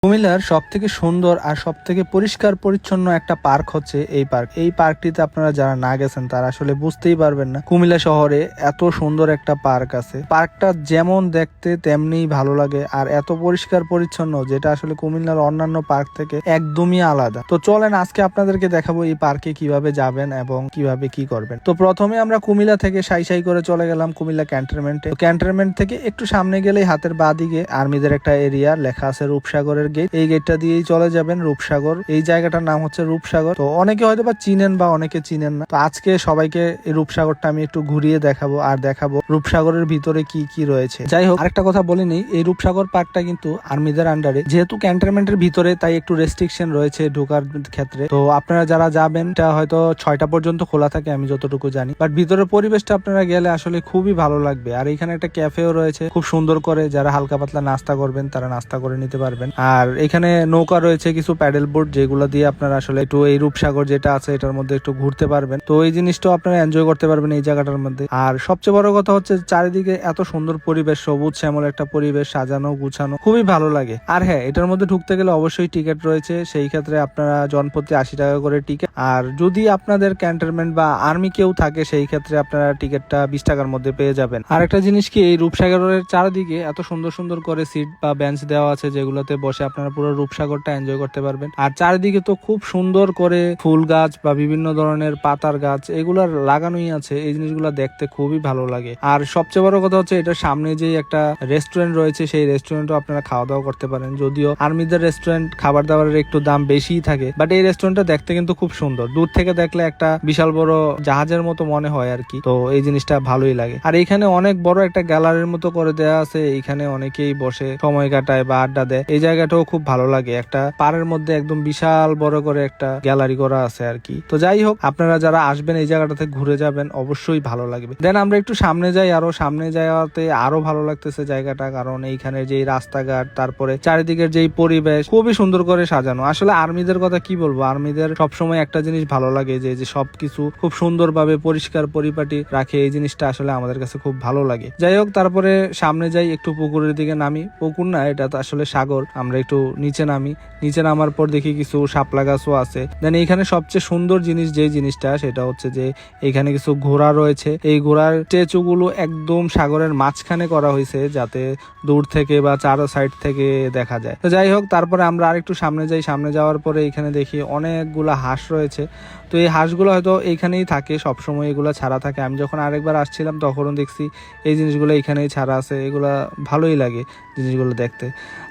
কুমিল্লার সবথেকে সুন্দর আর সবথেকে পরিষ্কার পরিচ্ছন্ন একটা পার্ক হচ্ছে এই পার্ক। এই পার্কটিতে আপনারা যারা না গেছেন তারা আসলে বুঝতেই পারবেন না কুমিল্লা শহরে এত সুন্দর একটা পার্ক আছে। পার্কটা যেমন দেখতে তেমনি ভালো লাগে আর এত পরিষ্কার পরিচ্ছন্ন, যেটা আসলে কুমিল্লার অন্যান্য পার্ক থেকে একদমই আলাদা। তো চলেন আজকে আপনাদেরকে দেখাবো এই পার্কে কিভাবে যাবেন এবং কিভাবে কি করবেন। তো প্রথমে আমরা কুমিল্লা থেকে সাই করে চলে গেলাম কুমিল্লা ক্যান্টনমেন্টে। ক্যান্টনমেন্ট থেকে একটু সামনে গেলেই হাতের বাঁ দিকে আর্মিদের একটা এরিয়া লেখা আছে রূপসাগরের গেট। এই গেটটা দিয়েই চলে যাবেন রূপসাগর। এই জায়গাটার নাম হচ্ছে রূপসাগর। তো অনেকে হয়তো বা চিনেন বা অনেকে চিনেন না। তো আজকে সবাইকে এই রূপসাগরটা আমি একটু ঘুরিয়ে দেখাবো আর দেখাবো রূপসাগরের ভিতরে কি কি রয়েছে। যাই হোক, আরেকটা কথা বলে নেই, এই রূপসাগর পার্কটা কিন্তু আর্মিদের আন্ডারে, যেহেতু ক্যান্টনমেন্টের ভিতরে তাই একটু রেস্ট্রিকশন রয়েছে ঢোকার ক্ষেত্রে। তো আপনারা যারা যাবেন এটা হয়তো 6টা পর্যন্ত খোলা থাকে আমি যতটুকু জানি, বাট ভিতরের পরিবেশটা আপনারা গেলে আসলে খুবই ভালো লাগবে। আর এখানে একটা ক্যাফেও রয়েছে খুব সুন্দর করে, যারা হালকা পাতলা নাস্তা করবেন তারা নাস্তা করে নিতে পারবেন। আর এখানে নৌকা রয়েছে, কিছু প্যাডেল বোর্ড, যেগুলো দিয়ে আপনারা আসলে একটু এই রূপসাগর যেটা আছে এটার মধ্যে একটু ঘুরতে পারবেন। তো এই জিনিসটাও আপনারা এনজয় করতে পারবেন এই জায়গাটার মধ্যে। আর সবচেয়ে বড় কথা হচ্ছে চারিদিকে এত সুন্দর পরিবেশ, সবুজ শ্যামল একটা পরিবেশ, সাজানো গুছানো, খুবই ভালো লাগে। আর হ্যাঁ, এটার মধ্যে ঢুকতে গেলে অবশ্যই টিকিট রয়েছে, সেই ক্ষেত্রে আপনারা জনপ্রতি 80 টাকা করে টিকিট। আর যদি আপনাদের ক্যান্টনমেন্ট বা আর্মি কেউ থাকে সেই ক্ষেত্রে আপনারা টিকিটটা 20 টাকার মধ্যে পেয়ে যাবেন। আর একটা জিনিস কি, এই রূপসাগরের চারিদিকে এত সুন্দর সুন্দর করে সিট বা বেঞ্চ দেওয়া আছে, যেগুলোতে বসে আপনারা পুরো রূপসাগরটা এনজয় করতে পারবেন। আর চারিদিকে তো খুব সুন্দর করে ফুল গাছ বা বিভিন্ন ধরনের পাতার গাছ এগুলার লাগানোই আছে। এই জিনিসগুলো দেখতে খুবই ভালো লাগে। আর সবচেয়ে বড় কথা হচ্ছে এটার সামনে যে একটা রেস্টুরেন্ট রয়েছে, সেই রেস্টুরেন্টও আপনারা খাওয়া দাওয়া করতে পারেন। যদিও আর্মিদের রেস্টুরেন্ট খাবার দাবারের একটু দাম বেশিই থাকে, বাট এই রেস্টুরেন্টটা দেখতে কিন্তু খুব সুন্দর। দূর থেকে দেখলে একটা বিশাল বড় জাহাজের মতো মনে হয় আর কি। তো এই জিনিসটা ভালোই লাগে। আর এখানে অনেক বড় একটা গ্যালারির মতো করে দেওয়া আছে, এখানে অনেকেই বসে সময় কাটায় বা আড্ডা দেয়। এই জায়গাটাও খুব ভালো লাগে। একটা পাড়ের মধ্যে একদম বিশাল বড় করে একটা গ্যালারি করা আছে আর কি। তো যাই হোক, আপনারা যারা আসবেন এই জায়গাটাতে ঘুরে যাবেন, অবশ্যই ভালো লাগবে। দেন আমরা একটু সামনে যাই, আরো সামনে যাওয়াতে আরো ভালো লাগতেছে জায়গাটা, কারণ এইখানে যে রাস্তাঘাট, তারপরে চারিদিকের যেই পরিবেশ খুবই সুন্দর করে সাজানো। আসলে আর্মিদের কথা কি বলবো, আর্মিদের সবসময় একটা জিনিস ভালো লাগে, যে সবকিছু খুব সুন্দরভাবে পরিষ্কার পরিপাটি রাখে। এই জিনিসটা আসলে আমাদের কাছে খুব ভালো লাগে। যাই হোক, তারপরে সামনে যাই, একটু পুকুরের দিকে নামি। পুকুর না, এটা তো আসলে সাগর। আমরা একটু নিচে নামি। নিচে নামার পর দেখি কিছু শাপলা গাছও আছে। দেন এইখানে সবচেয়ে সুন্দর জিনিস যে জিনিসটা, সেটা হচ্ছে যে এখানে কিছু ঘোড়া রয়েছে। এই ঘোড়ার স্ট্যাচু গুলো একদম সাগরের মাঝখানে করা হয়েছে, যাতে দূর থেকে বা চারো সাইড থেকে দেখা যায়। তো যাই হোক, তারপরে আমরা আরেকটু সামনে যাই। সামনে যাওয়ার পরে এখানে দেখি অনেকগুলা হাঁস রয়েছে। তো এই হাঁসগুলো হয়তো এইখানেই থাকে সবসময়, এগুলো ছাড়া থাকে। আমি যখন আরেকবার আসছিলাম তখনও দেখছি এই জিনিসগুলো এইখানেই ছাড়া আছে। এগুলা ভালোই লাগে জিনিসগুলো দেখতে।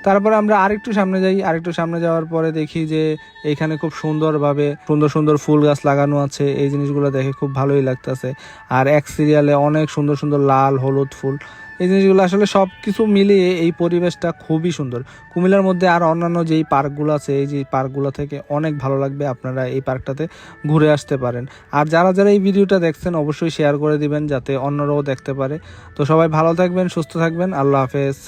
তারপরে আমরা আরেকটু সামনে যাই। আরেকটু সামনে যাওয়ার পরে দেখি যে এখানে খুব সুন্দরভাবে সুন্দর সুন্দর ফুল গাছ লাগানো আছে। এই জিনিসগুলো দেখে খুব ভালোই লাগতেছে। আর এক সিরিয়ালে অনেক সুন্দর সুন্দর লাল হলুদ ফুল। এই জিনিসগুলো আসলে সব কিছু মিলিয়ে এই পরিবেশটা খুবই সুন্দর। কুমিল্লার মধ্যে আর অন্যান্য যেই পার্কগুলো আছে, এই যে পার্কগুলো থেকে অনেক ভালো লাগবে। আপনারা এই পার্কটাতে ঘুরে আসতে পারেন। আর যারা যারা এই ভিডিওটা দেখছেন অবশ্যই শেয়ার করে দিবেন, যাতে অন্যরাও দেখতে পারে। তো সবাই ভালো থাকবেন, সুস্থ থাকবেন। আল্লাহ হাফেজ।